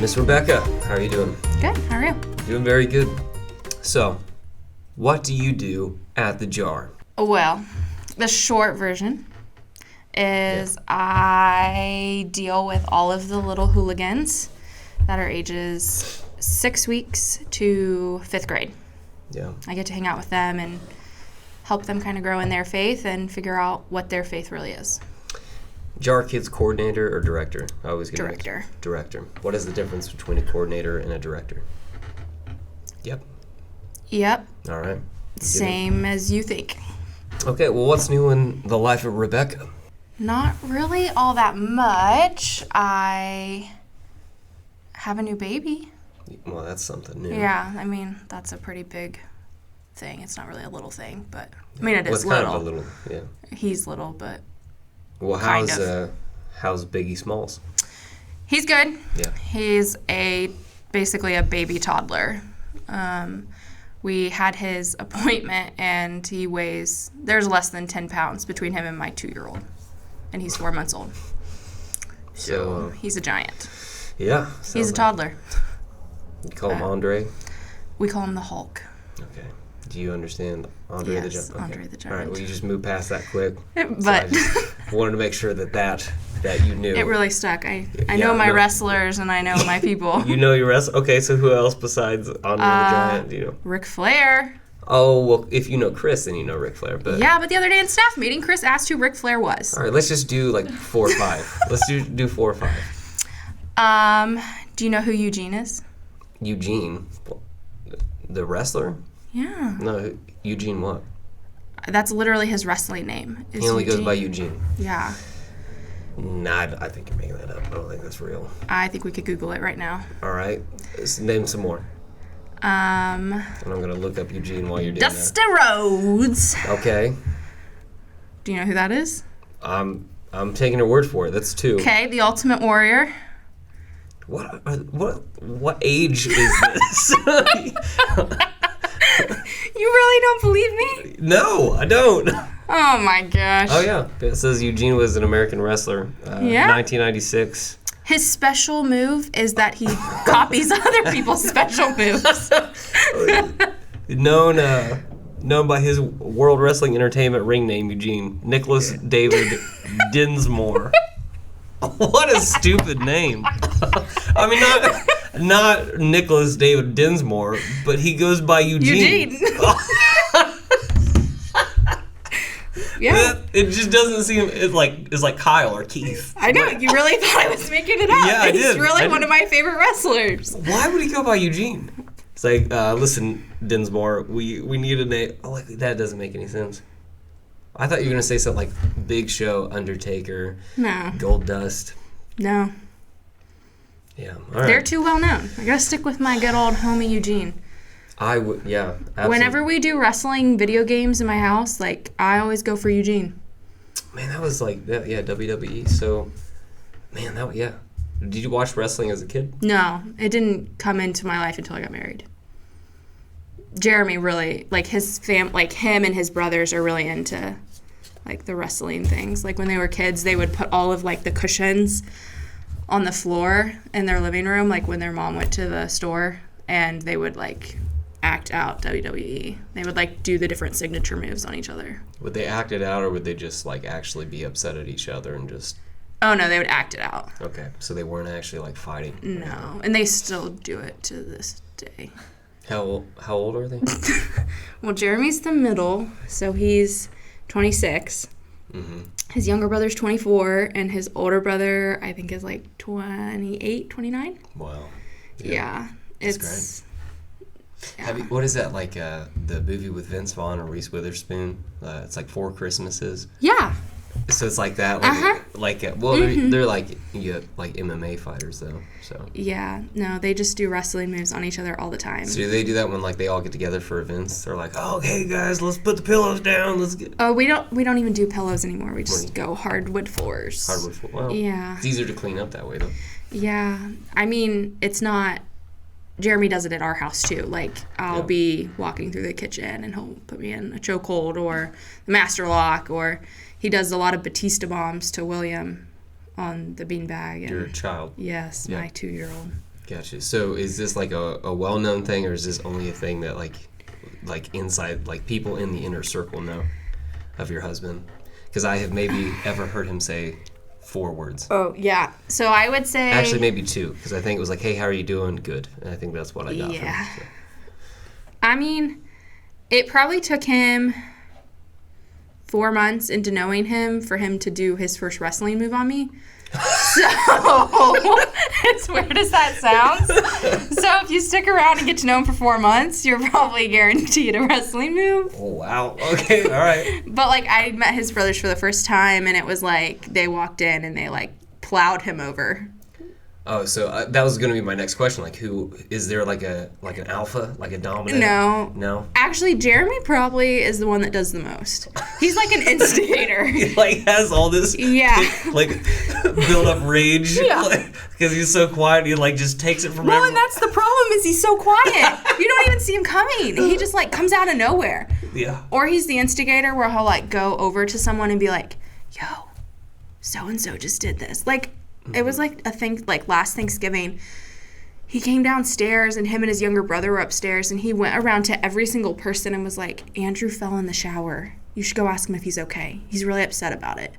Miss Rebekah, how are you doing? Good. How are you? Doing very good. So, what do you do at the jar? Well, the short version is I deal with all of the little hooligans that are ages 6 weeks to 5th grade. Yeah. I get to hang out with them and help them kind of grow in their faith and figure out what their faith really is. Jarkids coordinator or director? I always get Director. Director. What is the difference between a coordinator and a director? Yep. All right. Same as you think. Okay, well, what's new in the life of Rebekah? Not really all that much. I have a new baby. Well, that's something new. Yeah, I mean, that's a pretty big thing. It's not really a little thing, but I mean, it Well, is it's kind little. of a little, yeah. He's little, but Well, Kind how's Biggie Smalls? he's good. Yeah. He's basically a baby toddler. We had his appointment, and there's less than 10 pounds between him and my 2-year-old, and he's 4 months old. So He's a giant. yeah. He's a toddler. You call him Andre? We call him the Hulk. Okay. Do you understand Andre the Yes, Giant? Okay. Andre the Giant. All right, well, you just move past that quick. But So I just wanted to make sure that you knew. it really stuck. I Yeah, know my no. wrestlers, and I know my people. You know your wrestler? Okay, so who else besides Andre the Giant do you know? Ric Flair. Oh, well, if you know Chris, then you know Ric Flair. But Yeah, but the other day in staff meeting, Chris asked who Ric Flair was. all right, let's just do like 4 or 5. Let's do 4 or 5. Do you know who Eugene is? Eugene, the wrestler? Yeah. No, Eugene what? That's literally his wrestling name. He only goes by Eugene. Yeah. Nah, I think you're making that up. I don't think that's real. I think we could Google it right now. All right, let's name some more. And I'm gonna look up Eugene while you're doing Dusty Rhodes. that. Okay. Do you know who that is? I'm taking her word for it. That's 2. Okay, the Ultimate Warrior. What age is this? You really don't believe me? No, I don't. Oh my gosh. Oh yeah, it says Eugene was an American wrestler. Yeah. 1996. His special move is that he copies other people's special moves. Known by his World Wrestling Entertainment ring name, Eugene Nicholas David Dinsmore. What a stupid name. I mean, not Nicholas David Dinsmore, but he goes by Eugene. Yeah. It just doesn't seem it's like Kyle or Keith. I know. You really thought I was making it up. Yeah, I He's did. really one of my favorite wrestlers. Why would he go by Eugene? It's like, listen, Dinsmore, we need a name. Oh, like that doesn't make any sense. I thought you were gonna say something like Big Show, Undertaker, No. Gold Dust. No. Yeah, all right. They're too well known. I gotta stick with my good old homie Eugene. I would, yeah. Absolutely. Whenever we do wrestling video games in my house, I always go for Eugene. Man, that was like, WWE. So, man, Did you watch wrestling as a kid? No, it didn't come into my life until I got married. Jeremy really, him and his brothers are really into, the wrestling things. Like, when they were kids, they would put all of, the cushions on the floor in their living room, when their mom went to the store, and they would, act out WWE. They would, do the different signature moves on each other. Would they act it out, or would they just, actually be upset at each other and just... Oh, no, they would act it out. Okay, so they weren't actually, fighting? No, and they still do it to this day. How old are they? Well, Jeremy's the middle, so he's 26. Mm-hmm. His younger brother's 24, and his older brother, I think, is 28, 29. Wow. Yeah, That's it's... great. What is that, the movie with Vince Vaughn and Reese Witherspoon? It's 4 Christmases. Yeah. So it's like that. They're like MMA fighters, though. So. Yeah, no, they just do wrestling moves on each other all the time. So do they do that when they all get together for events? They're like, oh, okay, guys, let's put the pillows down. Let's get. Oh, we don't even do pillows anymore. We just go hardwood floors. Hardwood floor. Well, yeah. It's easier to clean up that way, though. Yeah, I mean, it's not. Jeremy does it at our house too. I'll be walking through the kitchen and he'll put me in a chokehold or the master lock, or he does a lot of Batista bombs to William on the beanbag. Your child. Yes, Yeah. my 2-year-old. Gotcha. So is this like a well-known thing, or is this only a thing that like inside, like people in the inner circle know of your husband? Because I have maybe ever heard him say 4 words. Oh, yeah. So I would say... Actually, maybe 2, because I think it was like, hey, how are you doing? Good. And I think that's what I got from him. So. I mean, it probably took him 4 months into knowing him for him to do his first wrestling move on me. So, as weird as that sounds. So, if you stick around and get to know him for 4 months, you're probably guaranteed a wrestling move. Oh, wow. Okay, all right. But, like, I met his brothers for the first time, and it was like they walked in and they, like, plowed him over. Oh, so that was going to be my next question. Like, who is there? Like an alpha, like a dominant? No. Actually, Jeremy probably is the one that does the most. He's like an instigator. He like has all this like build up rage. Yeah. Because he's so quiet. He like just takes it from Well, everyone. and that's the problem is he's so quiet. You don't even see him coming. He just like comes out of nowhere. Yeah. Or he's the instigator where he'll like go over to someone and be like, "Yo, so and so just did this." Like. It was like a thing, like last Thanksgiving, he came downstairs and him and his younger brother were upstairs and he went around to every single person and was like, "Andrew fell in the shower. You should go ask him if he's okay. He's really upset about it."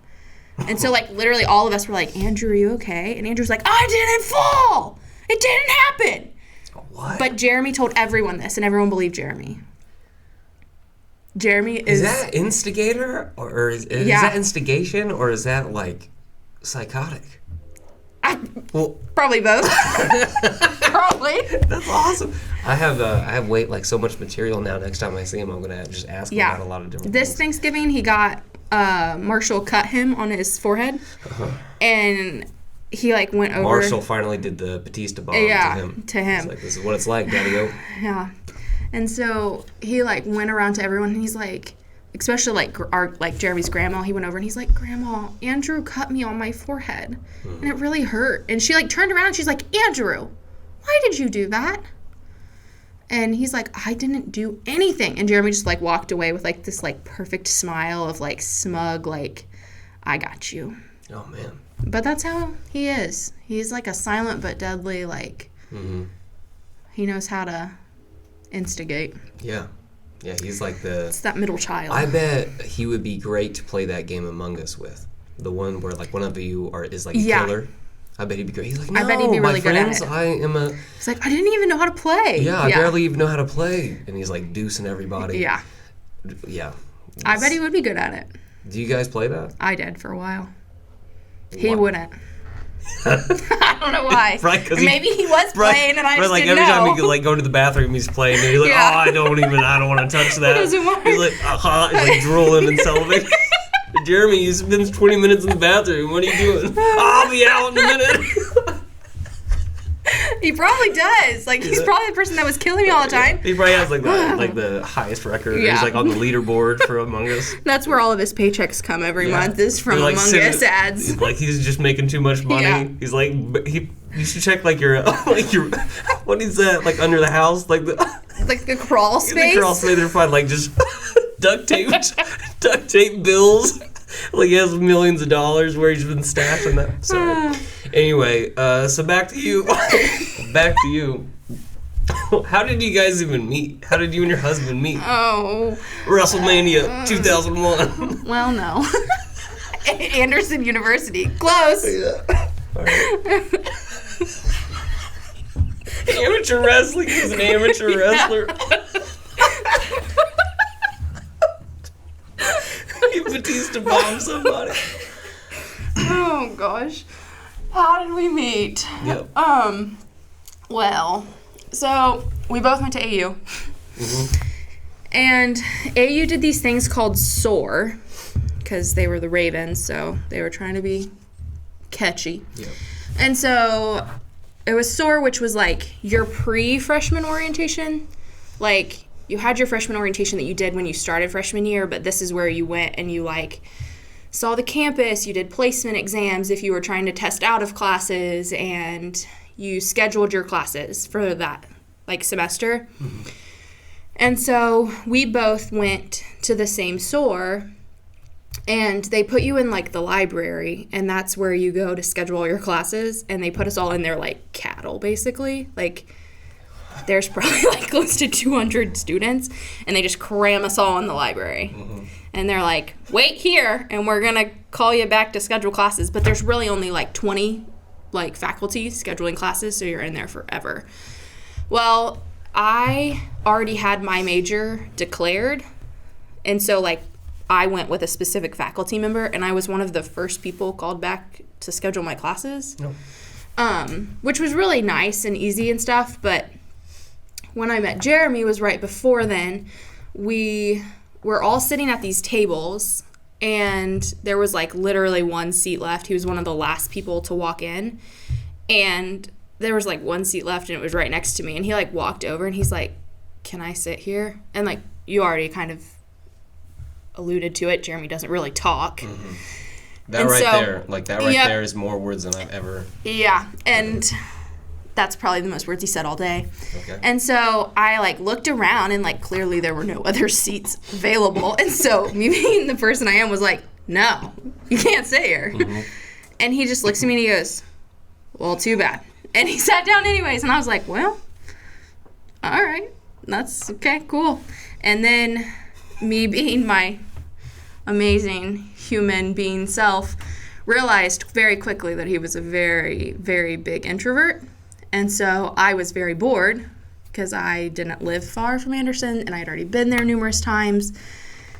And so like literally all of us were like, "Andrew, are you okay?" And Andrew's like, "I didn't fall. It didn't happen." What? But Jeremy told everyone this and everyone believed Jeremy. Jeremy Is that instigator or is that instigation or is that like psychotic? Well, probably both. Probably. That's awesome. I have like so much material now. Next time I see him, I'm gonna just ask him about a lot of different This things. Thanksgiving, he got Marshall cut him on his forehead, and he like went over. Marshall finally did the Batista bomb to him. He's like, "This is what it's like, Daddy-o." Yeah, and so he like went around to everyone, and he's like, especially like Jeremy's grandma, he went over and he's like, "Grandma, Andrew cut me on my forehead, and it really hurt." And she like turned around and she's like, "Andrew, why did you do that?" And he's like, "I didn't do anything." And Jeremy just like walked away with like this like perfect smile of like smug, like, "I got you." Oh man. But that's how he is. He's like a silent but deadly, like, he knows how to instigate. Yeah. Yeah, he's like It's that middle child. I bet he would be great to play that game Among Us with. The one where like one of you is like a killer. I bet he'd be great. He's like, "No, I bet he'd be really good at friends, it. I am a..." He's like, "I didn't even know how to play." Yeah, I barely even know how to play. And he's like deucing everybody. Yeah. Yeah. I bet he would be good at it. Do you guys play that? I did for a while. He Why? wouldn't. I don't know why. Right, maybe he was playing and I just like didn't every time know. he could like go to the bathroom, he's playing and he's like, Yeah. "Oh, I don't want to touch that." He doesn't want He's like, he's like drooling and salivating. "Jeremy, you spend 20 minutes in the bathroom. What are you doing?" "I'll be out in a minute." He probably does. Like, he's probably the person that was killing me all the time. He probably has like the highest record. Yeah. He's like on the leaderboard for Among Us. That's where all of his paychecks come every month is from Like, Among Us ads. Like he's just making too much money. Yeah. He's like, you should check like your what is that, like under the house, like the Like the crawl space. the crawl space. They're fine, like just duct tape bills. Like he has millions of dollars where he's been stashing that. Sorry. Anyway, so back to you. Back to you. How did you guys even meet? How did you and your husband meet? Oh. WrestleMania 2001. Well, no. Anderson University. Close. Yeah. All right. Amateur wrestling. He's an amateur wrestler. Batista bombed somebody. Oh, gosh. How did we meet? Yep. Well, so we both went to AU. And AU did these things called SOAR because they were the Ravens, so they were trying to be catchy. Yep. And so it was SOAR, which was like your pre-freshman orientation. Like, you had your freshman orientation that you did when you started freshman year, but this is where you went and you like saw the campus, you did placement exams if you were trying to test out of classes, and you scheduled your classes for that like semester. And so we both went to the same SOAR, And they put you in, like, the library, and that's where you go to schedule all your classes, and they put us all in there like cattle, basically. Like, there's probably, like, close to 200 students, and they just cram us all in the library. Mm-hmm. And they're like, wait here, and we're going to call you back to schedule classes. But there's really only, like, 20, like, faculty scheduling classes, so you're in there forever. Well, I already had my major declared, and so, like, I went with a specific faculty member, and I was one of the first people called back to schedule my classes, which was really nice and easy and stuff. But when I met Jeremy was right before then. We were all sitting at these tables, and there was, like, literally one seat left. He was one of the last people to walk in, and there was, like, one seat left, and it was right next to me. And he, like, walked over, and he's like, can I sit here? And, like, you already kind of alluded to it. Jeremy doesn't really talk. Mm-hmm. That there is more words than I've ever. Yeah, and that's probably the most words he said all day. Okay. And so I, like, looked around, and, like, clearly there were no other seats available. And so me being the person I am was like, no, you can't sit here. Mm-hmm. And he just looks at me and he goes, well, too bad. And he sat down anyways, and I was like, well, all right, that's okay, cool. And then me being my amazing human being self realized very quickly that he was a very, very big introvert. And so I was very bored because I didn't live far from Anderson, and I had already been there numerous times.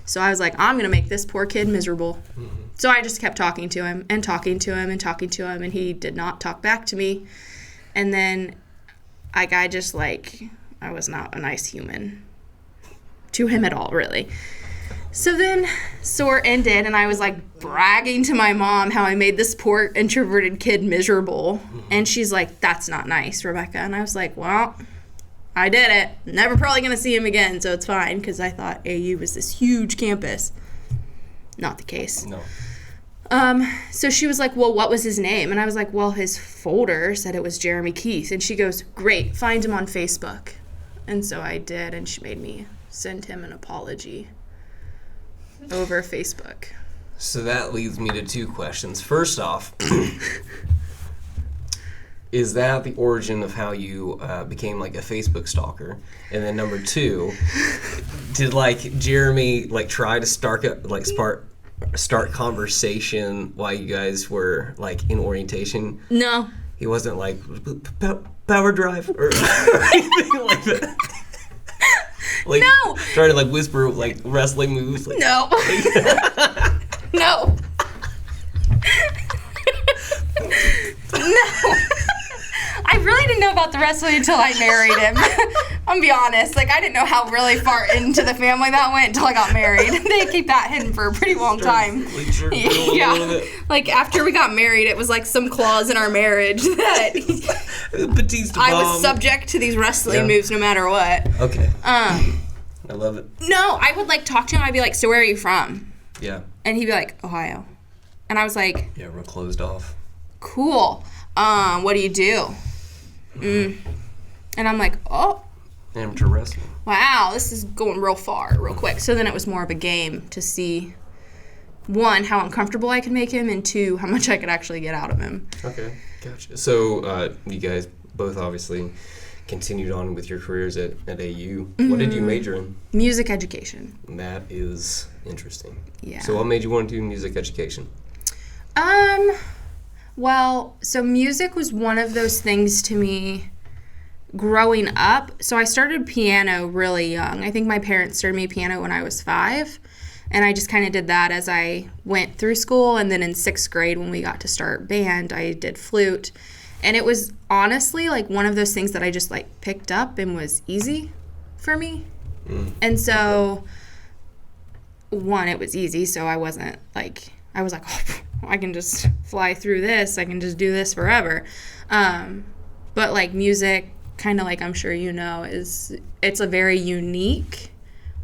So I was like, I'm going to make this poor kid miserable. Mm-hmm. So I just kept talking to him and talking to him and talking to him, and he did not talk back to me. And then I was not a nice human to him at all, really. So then SOAR ended, and I was, like, bragging to my mom how I made this poor introverted kid miserable. And she's like, that's not nice, Rebekah. And I was like, well, I did it. Never probably going to see him again, so it's fine, because I thought AU was this huge campus. Not the case. No. So she was like, well, what was his name? And I was like, well, his folder said it was Jeremy Keith. And she goes, great, find him on Facebook. And so I did, and she made me send him an apology over Facebook. So that leads me to two questions. First off, is that the origin of how you became, like, a Facebook stalker? And then number two, did, like, Jeremy, like, try to start conversation while you guys were, like, in orientation? No. He wasn't like power drive or anything like that. Like, no. Trying to, like, whisper, like, wrestling moves. Like, no. No. No. I really didn't know about the wrestling until I married him. I'm gonna be honest. Like, I didn't know how really far into the family that went until I got married. They keep that hidden for a pretty long time. Yeah. Like, after we got married, it was like some clause in our marriage that Batista I was subject to these wrestling moves no matter what. Okay. I love it. No, I would, like, talk to him. I'd be like, so where are you from? Yeah. And he'd be like, Ohio. And I was like, yeah, real closed off. Cool. What do you do? And I'm like, oh. Amateur wrestling. Wow, this is going real far, real quick. So then it was more of a game to see, one, how uncomfortable I could make him, and two, how much I could actually get out of him. Okay, gotcha. So you guys both obviously continued on with your careers at AU. Mm-hmm. What did you major in? Music education. That is interesting. Yeah. So what made you want to do music education? Well, so music was one of those things to me growing up. So I started piano really young. I think my parents started me piano when I was 5. And I just kind of did that as I went through school. And then in 6th grade, when we got to start band, I did flute. And it was honestly like one of those things that I just, like, picked up and was easy for me. And so, one, it was easy. So I wasn't like, I was like, oh, I can just fly through this. I can just do this forever. But, like, music, kind of like I'm sure you know, it's a very unique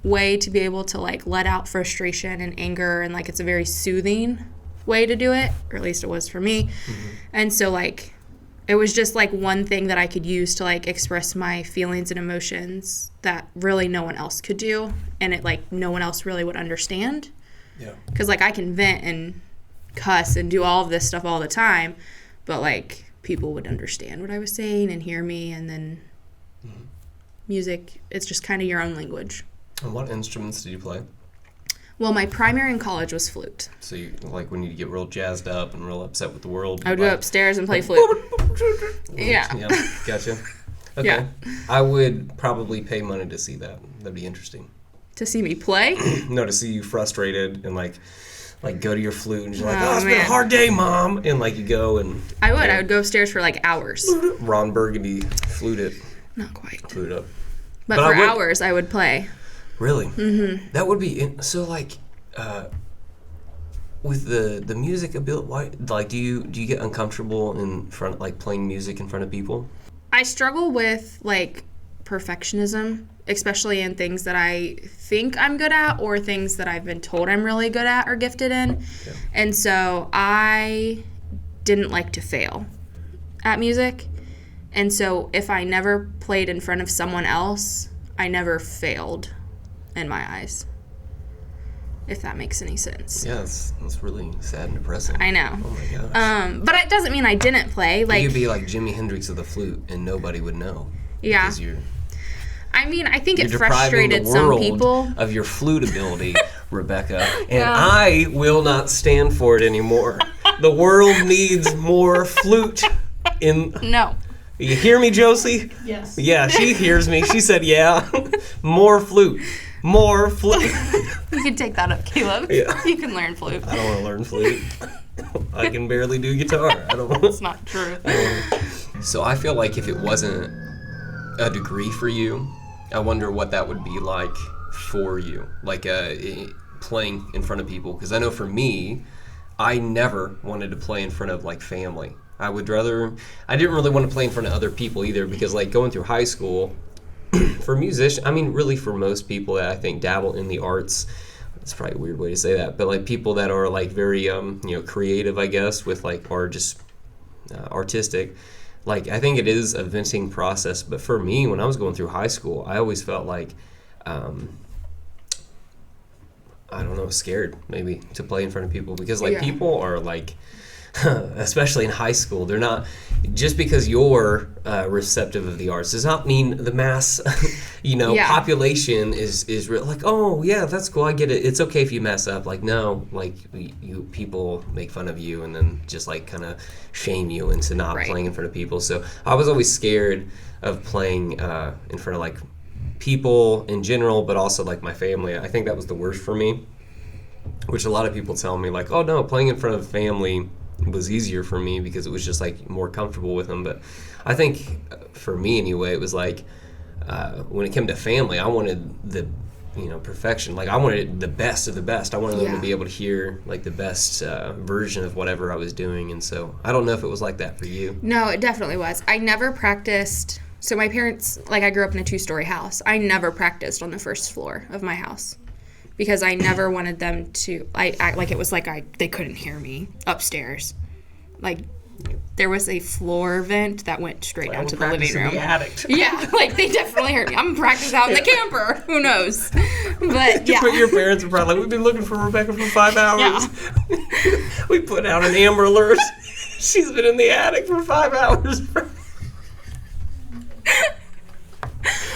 way to be able to, like, let out frustration and anger, and, like, it's a very soothing way to do it, or at least it was for me. Mm-hmm. And so, like, it was just, like, one thing that I could use to, like, express my feelings and emotions that really no one else could do, and it, like, no one else really would understand. Yeah. Because, like, I can vent and cuss and do all of this stuff all the time, but, like, people would understand what I was saying and hear me, and then music, it's just kind of your own language. And what instruments did you play? Well, my primary in college was flute. So you, like, when you get real jazzed up and real upset with the world, I would go upstairs and play flute. Yeah. Gotcha. Okay. Yeah. I would probably pay money to see that. That'd be interesting. To see me play? No, to see you frustrated and like go to your flute and you're like, Oh, it's been a man. hard day, Mom. And like you go and I would. I would go upstairs for like hours. Ron Burgundy flute it. Not quite. Flute up. But But for I would- hours, I would play. Really? Mm-hmm. That would be so like with the music ability. Why like do you get uncomfortable in front like playing music in front of people? I struggle with like perfectionism, especially in things that I think I'm good at or things that I've been told I'm really good at or gifted in. Yeah. And so I didn't like to fail at music. And so if I never played in front of someone else, I never failed in my eyes. If that makes any sense. Yeah, that's really sad and depressing. I know. Oh my gosh. But it doesn't mean I didn't play. Like, You'd be like Jimi Hendrix of the flute, and nobody would know. Yeah. Because I mean, I think it you're depriving frustrated the some world people. of your flute ability, Rebekah. And Yeah. I will not stand for it anymore. The world needs more flute. No. You hear me, Josie? Yes. Yeah, she hears me. She said, yeah. More flute. More flute. You can take that up, Caleb. Yeah. You can learn flute. I don't want to learn flute. I can barely do guitar. I don't want It's not true. So I feel like if it wasn't a degree for you, I wonder what that would be like for you, like playing in front of people. Because I know for me, I never wanted to play in front of like family. I didn't really want to play in front of other people either, because like going through high school, for musicians, I mean really for most people that I think dabble in the arts, it's probably a weird way to say that, but like people that are like very creative, I guess, with like, or just artistic, like I think it is a venting process. But for me, when I was going through high school, I always felt like I don't know, scared maybe to play in front of people, because like people are like especially in high school, they're not, just because you're receptive of the arts does not mean the mass population is real, like, oh yeah, that's cool, I get it, it's okay if you mess up. Like, no, like you people make fun of you and then just like kind of shame you into not playing in front of people. So I was always scared of playing in front of like people in general, but also like my family. I think that was the worst for me, which a lot of people tell me like, oh no, playing in front of family was easier for me because it was just like more comfortable with them. But I think for me anyway, it was like when it came to family, I wanted the perfection. Like I wanted the best of the best. I wanted them to be able to hear like the best version of whatever I was doing. And so I don't know if it was like that for you. No, it definitely was. I never practiced. So my parents, like I grew up in a 2-story house. I never practiced on the first floor of my house because I never wanted them to, I act like it was like they couldn't hear me upstairs. Like there was a floor vent that went straight down to the living room. In the attic. Yeah, like they definitely heard me. I'm practicing out in the camper. Who knows? But yeah. But your parents were probably like, we've been looking for Rebekah for 5 hours. Yeah. We put out an Amber Alert. She's been in the attic for 5 hours.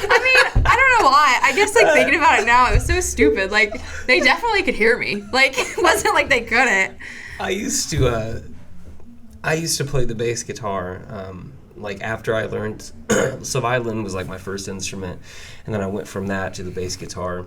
I mean, I don't know why. I guess, like, thinking about it now, it was so stupid. Like, they definitely could hear me. Like, it wasn't like they couldn't. I used to play the bass guitar, like, after I learned, so violin was, like, my first instrument, and then I went from that to the bass guitar,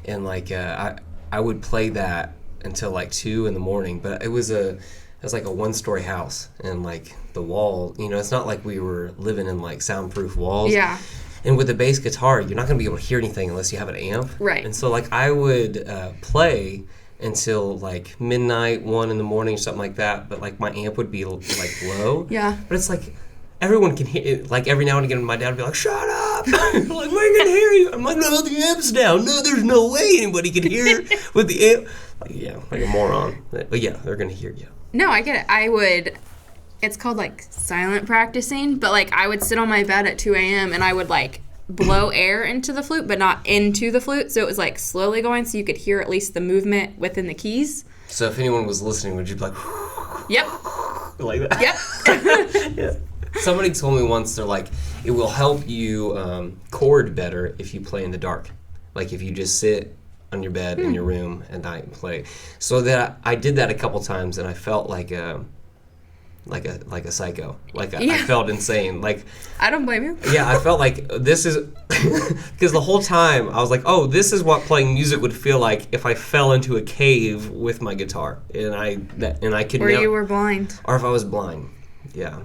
and, like, I would play that until, like, 2 in the morning, but it was like a 1-story house, and like the wall, it's not like we were living in like soundproof walls. Yeah. And with the bass guitar, you're not gonna be able to hear anything unless you have an amp. Right. And so like I would play until like midnight, 1 in the morning, or something like that. But like my amp would be like low. Yeah. But it's like everyone can hear it. Like every now and again, my dad would be like, "Shut up!" Like we're gonna hear you. I'm like, "No, the amp's down. No, there's no way anybody can hear with the amp." Like, yeah, like a moron. But yeah, they're gonna hear you. No, I get it. It's called, like, silent practicing, but, like, I would sit on my bed at 2 a.m. and I would, like, blow air into the flute, but not into the flute. So it was like slowly going, so you could hear at least the movement within the keys. So if anyone was listening, would you be like, Yep. like that? Yep. Yeah. Somebody told me once, they're like, it will help you chord better if you play in the dark. Like if you just sit on your bed in your room at night and play. So that I did that a couple times, and I felt like a psycho. Like I felt insane. Like I don't blame you. Yeah, I felt like this is because the whole time I was like, oh, this is what playing music would feel like if I fell into a cave with my guitar and I could. Or you were blind. Or if I was blind. Yeah.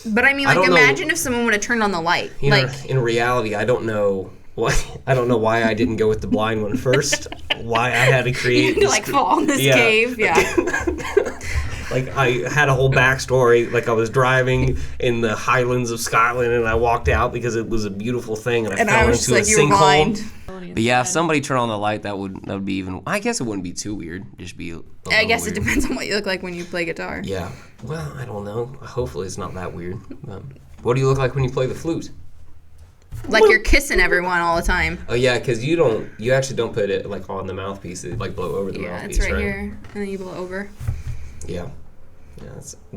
But I mean, like, imagine if someone would have turned on the light. You know, in reality, I don't know why I didn't go with the blind one first. Why I had to create. You had to fall in this cave. Yeah. Like I had a whole backstory. Like I was driving in the Highlands of Scotland, and I walked out because it was a beautiful thing, and I fell into a sinkhole. But yeah, if somebody turned on the light, that would be even. I guess it wouldn't be too weird. Just be. I guess weird. It depends on what you look like when you play guitar. Yeah. Well, I don't know. Hopefully, it's not that weird. What do you look like when you play the flute? Like you're kissing everyone all the time. Oh yeah, because you actually don't put it like on the mouthpiece. It like blow over the mouthpiece, it's right here, and then you blow over. Yeah.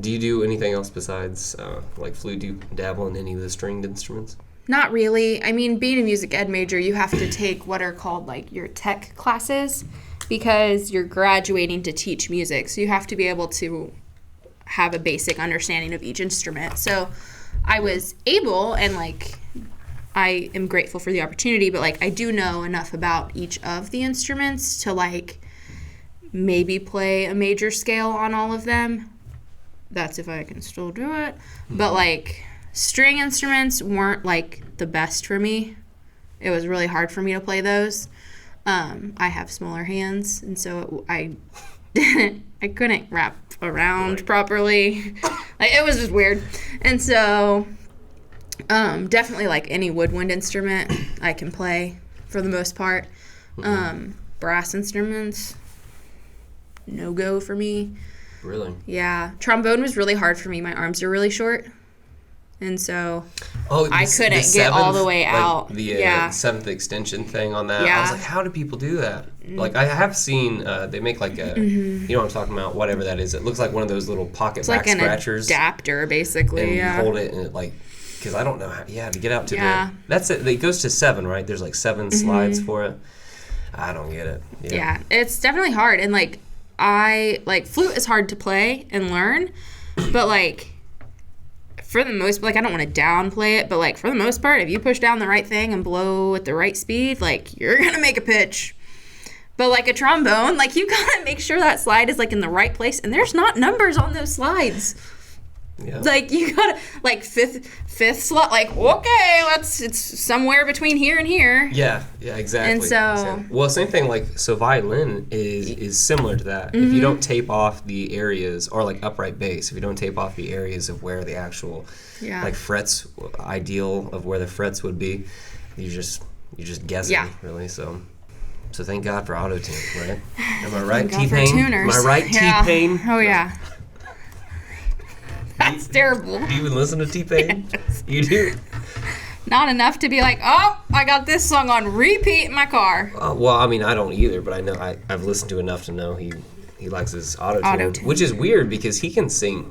Do you do anything else besides like flute? Do you dabble in any of the stringed instruments? Not really. I mean, being a music ed major, you have to take what are called like your tech classes because you're graduating to teach music. So you have to be able to have a basic understanding of each instrument. So I was able, and like I am grateful for the opportunity, but like I do know enough about each of the instruments to like maybe play a major scale on all of them. That's if I can still do it. But like string instruments weren't like the best for me. It was really hard for me to play those. I have smaller hands, and so I couldn't wrap around properly. Like it was just weird. And so definitely like any woodwind instrument I can play for the most part. Brass instruments, no go for me. Really? Yeah. Trombone was really hard for me. My arms are really short. And so I couldn't get all the way out. The seventh extension thing on that. Yeah. I was like, how do people do that? Like I have seen, they make like a, you know what I'm talking about, whatever that is. It looks like one of those little pocket back scratchers. It's like an adapter, basically. And you hold it and it like, because I don't know how, to get out to the, that's it. It goes to 7, right? There's like 7 slides for it. I don't get it. Yeah, it's definitely hard. And like, flute is hard to play and learn, but like for the most, like I don't want to downplay it, but like for the most part, if you push down the right thing and blow at the right speed, like you're gonna make a pitch. But like a trombone, like you gotta make sure that slide is like in the right place, and there's not numbers on those slides. Yeah. Like you gotta like fifth slot, like okay, it's somewhere between here and here. Yeah, exactly. And so well, same thing. Like so, violin is similar to that. If you don't tape off the areas, or like upright bass, if you don't tape off the areas of where the actual like frets, ideal of where the frets would be, you're just guessing really. So thank God for auto-tune, right? Am I right, T-Pain? Am I right, T-Pain? Oh yeah. That's terrible. Do you even listen to T-Pain? Yes. You do? Not enough to be like, oh, I got this song on repeat in my car. Well, I mean, I don't either, but I know I've listened to enough to know he likes his auto-tune. Which is weird because he can sing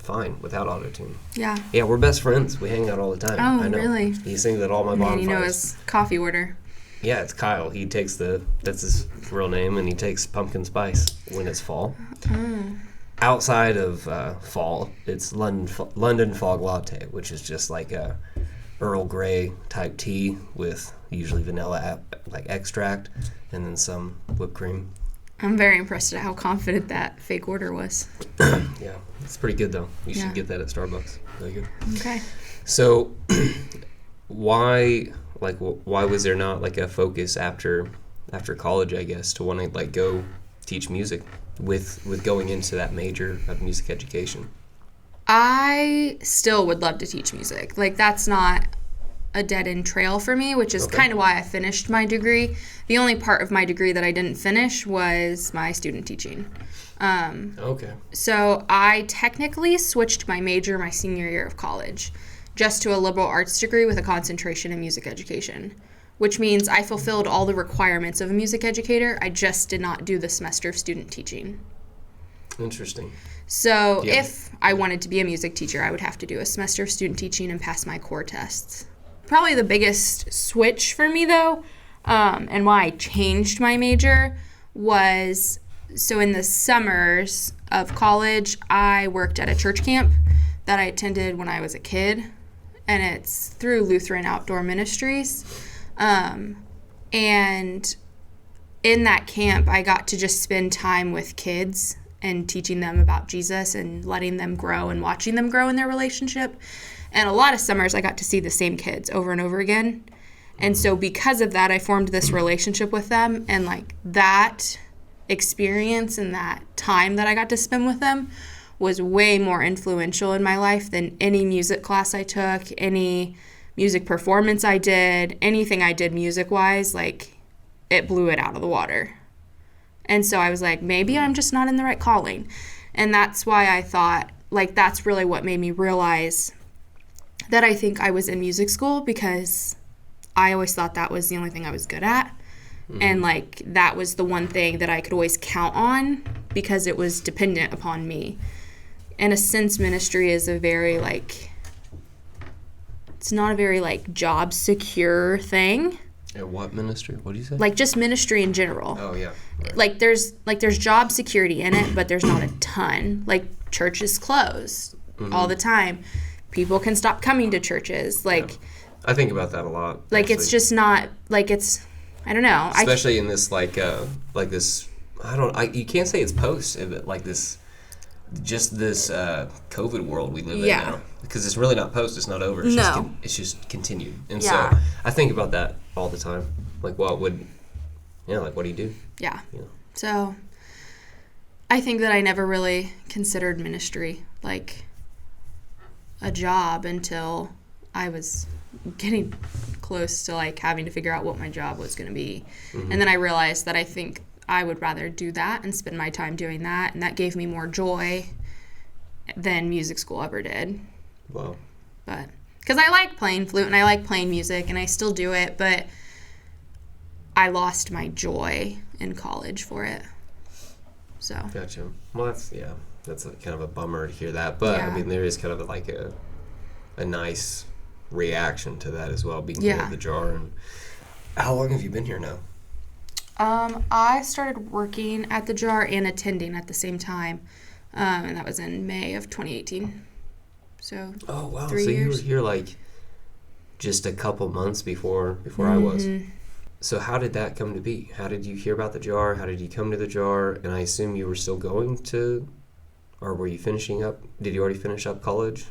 fine without auto-tune. Yeah. Yeah, we're best friends. We hang out all the time. Oh, I know. Really? He sings at all my bonfires. You know his coffee order. Yeah, it's Kyle. He takes that's his real name, and he takes pumpkin spice when it's fall. Oh. Outside of fall, it's London Fog Latte, which is just like a Earl Grey type tea with usually vanilla like extract and then some whipped cream. I'm very impressed at how confident that fake order was. Yeah, it's pretty good though. You should get that at Starbucks. Very good. Okay. So, why was there not like a focus after college, I guess, to want to like go teach music? With going into that major of music education? I still would love to teach music. Like that's not a dead-end trail for me, which is kind of why I finished my degree. The only part of my degree that I didn't finish was my student teaching. So I technically switched my major my senior year of college just to a liberal arts degree with a concentration in music education, which means I fulfilled all the requirements of a music educator. I just did not do the semester of student teaching. Interesting. So if I wanted to be a music teacher, I would have to do a semester of student teaching and pass my core tests. Probably the biggest switch for me, though, and why I changed my major was, so in the summers of college, I worked at a church camp that I attended when I was a kid, and it's through Lutheran Outdoor Ministries. And in that camp, I got to just spend time with kids and teaching them about Jesus and letting them grow and watching them grow in their relationship. And a lot of summers, I got to see the same kids over and over again. And so because of that, I formed this relationship with them. And, like, that experience and that time that I got to spend with them was way more influential in my life than any music class I took, any music performance I did, anything I did music-wise. Like, it blew it out of the water. And so I was like, maybe I'm just not in the right calling. And that's why I thought, like, that's really what made me realize that I think I was in music school, because I always thought that was the only thing I was good at. And, like, that was the one thing that I could always count on because it was dependent upon me. In a sense, ministry is a very, like, it's not a very, like, job secure thing. What ministry? What do you say? Like, just ministry in general. Oh, yeah. Right. Like there's job security in it, but there's not a ton. Like, churches close all the time. People can stop coming to churches. Like, I think about that a lot. Like, actually. it's just not, like, it's, I don't know. Especially in this, like this, you can't say it's post, like this, just this COVID world we live in now. Because it's really not post, it's not over. It's it's just continued. And so I think about that all the time. Like, what do you do? Yeah. You know? So I think that I never really considered ministry like a job until I was getting close to, like, having to figure out what my job was going to be. And then I realized that I think I would rather do that and spend my time doing that, and that gave me more joy than music school ever did. Wow. But because I like playing flute and I like playing music and I still do it, but I lost my joy in college for it. So. Gotcha. Well, that's kind of a bummer to hear that, but I mean, there is kind of like a nice reaction to that as well, being here at the Jar. And how long have you been here now? I started working at the Jar and attending at the same time, and that was in May of 2018. So, 3 years. You were here, like, just a couple months before I was. So how did that come to be? How did you hear about the Jar? How did you come to the Jar? And I assume you were still going to, or were you finishing up? Did you already finish up college?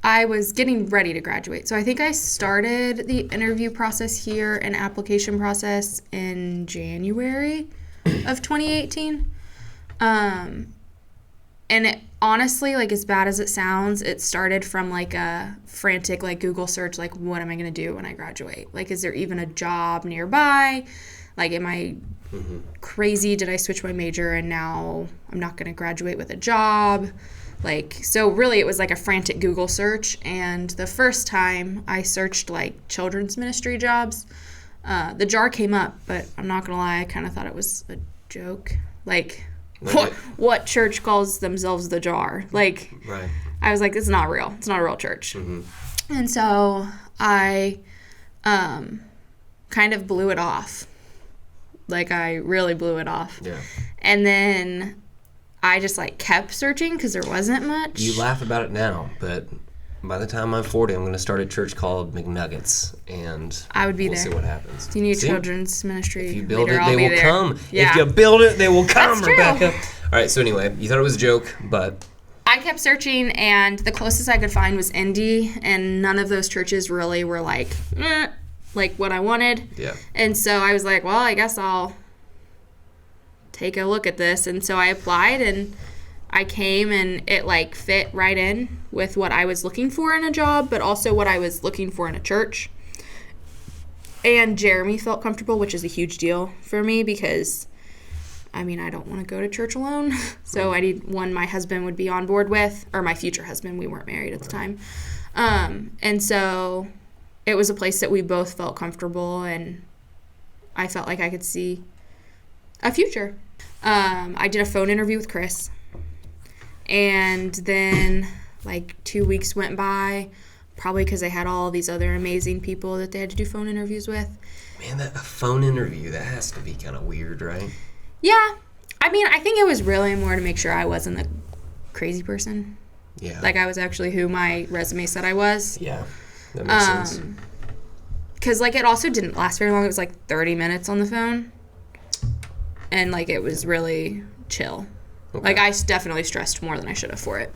I was getting ready to graduate. So I think I started the interview process here and application process in January of 2018. And it, honestly, like, as bad as it sounds, it started from, like, a frantic, like, Google search, like, what am I going to do when I graduate? Like, is there even a job nearby? Like, am I crazy? Did I switch my major and now I'm not going to graduate with a job? Like, so really it was like a frantic Google search. And the first time I searched, like, children's ministry jobs, the Jar came up, but I'm not going to lie, I kind of thought it was a joke. Like, what church calls themselves the Jar? Like, right. I was like, it's not real. It's not a real church. And so I kind of blew it off. Like, I really blew it off. Yeah. And then I just, like, kept searching because there wasn't much. You laugh about it now, but by the time I'm 40, I'm going to start a church called McNuggets, and I would be we'll there. See what happens. Do you need a children's ministry? If you build leader, it, they will there. come. Yeah. If you build it, they will come, That's true. Rebekah. All right, so anyway, you thought it was a joke, but I kept searching, and the closest I could find was Indy, and none of those churches really were like what I wanted. Yeah. And so I was like, well, I guess I'll take a look at this. And so I applied, and I came, and it, like, fit right in with what I was looking for in a job, but also what I was looking for in a church. And Jeremy felt comfortable, which is a huge deal for me because, I mean, I don't want to go to church alone. So I need one my husband would be on board with, or my future husband. We weren't married at the time. And so it was a place that we both felt comfortable, and I felt like I could see a future. I did a phone interview with Chris, and then like 2 weeks went by, probably because they had all these other amazing people that they had to do phone interviews with. Man, a phone interview, that has to be kind of weird, right? Yeah. I mean, I think it was really more to make sure I wasn't a crazy person. Yeah. Like, I was actually who my resume said I was. Yeah, that makes sense. Because, like, it also didn't last very long. It was, like, 30 minutes on the phone. And, like, it was really chill. Okay. Like, I definitely stressed more than I should have for it.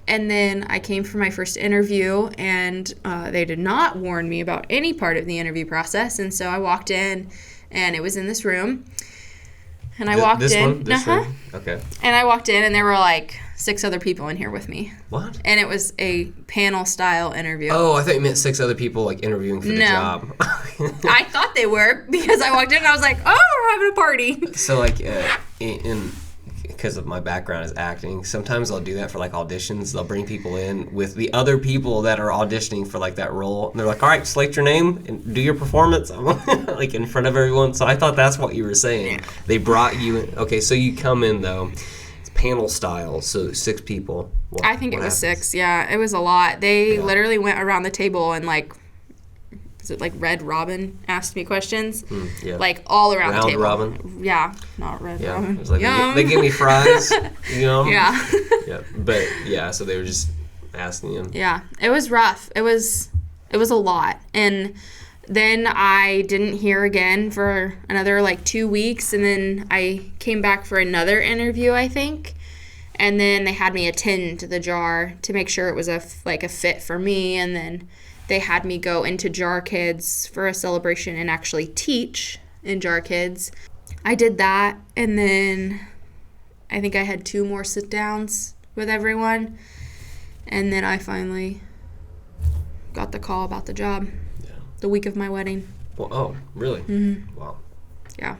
And then I came for my first interview, and they did not warn me about any part of the interview process. And so I walked in, and it was in this room. And I walked in. This room? Okay. And I walked in, and there were, like, 6 other people in here with me. What? And it was a panel-style interview. Oh, I thought you meant 6 other people, like, interviewing for the job. I thought they were, because I walked in, and I was like, oh, we're having a party. So, like, because of my background is acting, sometimes I'll do that for, like, auditions. They'll bring people in with the other people that are auditioning for, like, that role. And they're like, all right, select your name and do your performance, like, in front of everyone. So I thought that's what you were saying. Yeah. They brought you in. Okay, so you come in, though. It's panel style, so 6 people. I think it was 6, yeah. It was a lot. They literally went around the table and, like, was it like Red Robin asked me questions? Yeah. Like all around the table. Round Robin? Yeah, not Red Robin. It was like they gave me fries, you know? Yeah. Yeah. But yeah, so they were just asking him. Yeah. It was rough. It was a lot. And then I didn't hear again for another like 2 weeks, and then I came back for another interview, I think. And then they had me attend the jar to make sure it was a fit for me, and then they had me go into Jarkids for a celebration and actually teach in Jarkids. I did that, and then I think I had 2 more sit-downs with everyone, and then I finally got the call about the job the week of my wedding. Well, oh, really? Mm-hmm. Wow. Yeah.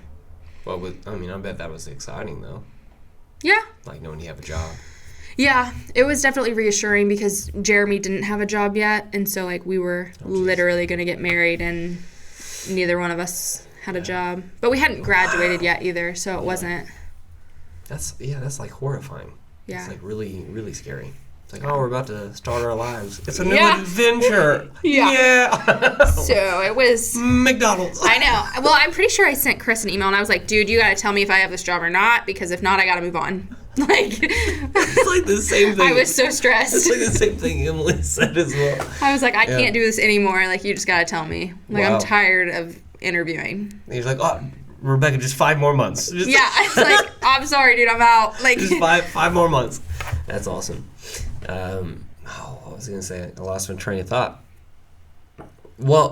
Well, I bet that was exciting, though. Yeah. Like knowing you have a job. Yeah, it was definitely reassuring because Jeremy didn't have a job yet, and so like we were literally going to get married, and neither one of us had a job. But we hadn't graduated yet either, so it wasn't. That's like horrifying. Yeah. It's like really, really scary. It's like, oh, we're about to start our lives. It's a new adventure. Yeah. So it was McDonald's. I know. Well, I'm pretty sure I sent Chris an email, and I was like, dude, you got to tell me if I have this job or not, because if not, I got to move on. Like, it's like the same thing. I was so stressed. It's like the same thing Emily said as well. I was like, I can't do this anymore. Like, you just got to tell me. Like, I'm tired of interviewing. And he's like, oh, Rebekah, just 5 more months. It's like, I'm sorry, dude, I'm out. Like, just five more months. That's awesome. What was I going to say? I lost my train of thought. Well,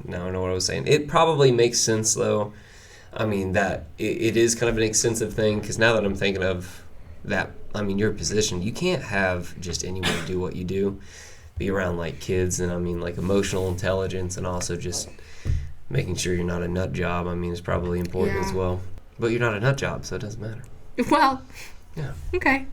now I know what I was saying. It probably makes sense, though. I mean, that it is kind of an extensive thing, because now that I'm thinking of that, I mean, your position, you can't have just anyone do what you do. Be around, like, kids, and, I mean, like, emotional intelligence, and also just making sure you're not a nut job, I mean, is probably important as well. But you're not a nut job, so it doesn't matter. Well, yeah. Okay.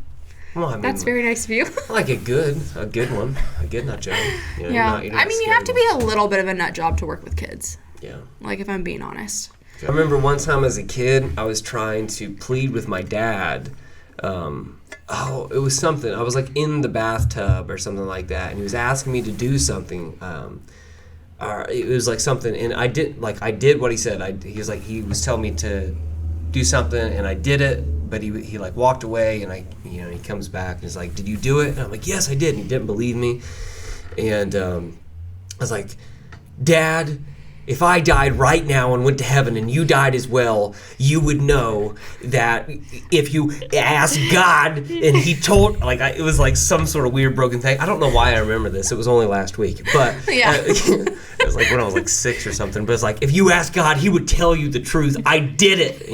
Well, I mean, that's very nice of you. Like a good one, a good nut job. You know, yeah. you're not I mean, you have to be a little bit of a nut job to work with kids. Yeah. Like, if I'm being honest. I remember one time as a kid, I was trying to plead with my dad. It was something. I was like in the bathtub or something like that, and he was asking me to do something. It was like something, and I did what he said. He was telling me to do something, and I did it, but he like walked away, and he comes back and he's like, "Did you do it?" And I'm like, "Yes, I did." And he didn't believe me, and I was like, "Dad, if I died right now and went to heaven and you died as well, you would know that if you asked God and he told," it was like some sort of weird broken thing. I don't know why I remember this. It was only last week, but it was like when I was like 6 or something. But it's like, if you asked God, he would tell you the truth. I did it,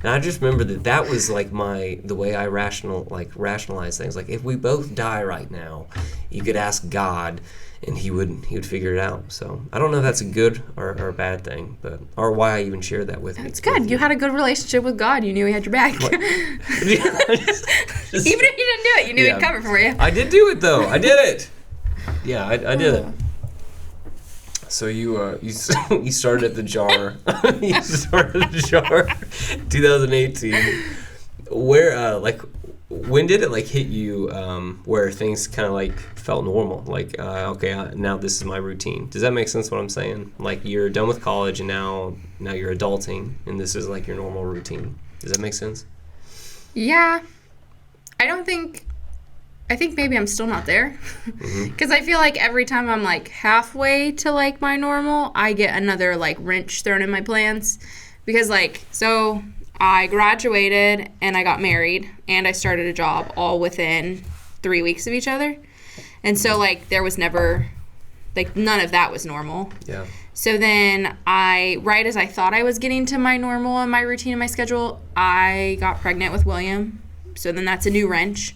And I just remember that was like the way I rationalize things. Like, if we both die right now, you could ask God, and he would figure it out. So I don't know if that's a good or a bad thing, or why I even shared that with you. It's good. You had a good relationship with God. You knew he had your back. Even if you didn't do it, you knew he'd cover for you. I did do it, though. I did it. Yeah, I did it. So you started at the jar. You started at the jar, 2018. Where when did it hit you where things kind of felt normal? Okay, now this is my routine. Does that make sense? What I'm saying? Like you're done with college and now you're adulting, and this is your normal routine. Does that make sense? Yeah, I think maybe I'm still not there, because I feel like every time I'm halfway to my normal, I get another wrench thrown in my plans, because so I graduated and I got married and I started a job all within 3 weeks of each other, and so there was never none of that was normal. Yeah. So then right as I thought I was getting to my normal and my routine and my schedule, I got pregnant with William. So then that's a new wrench.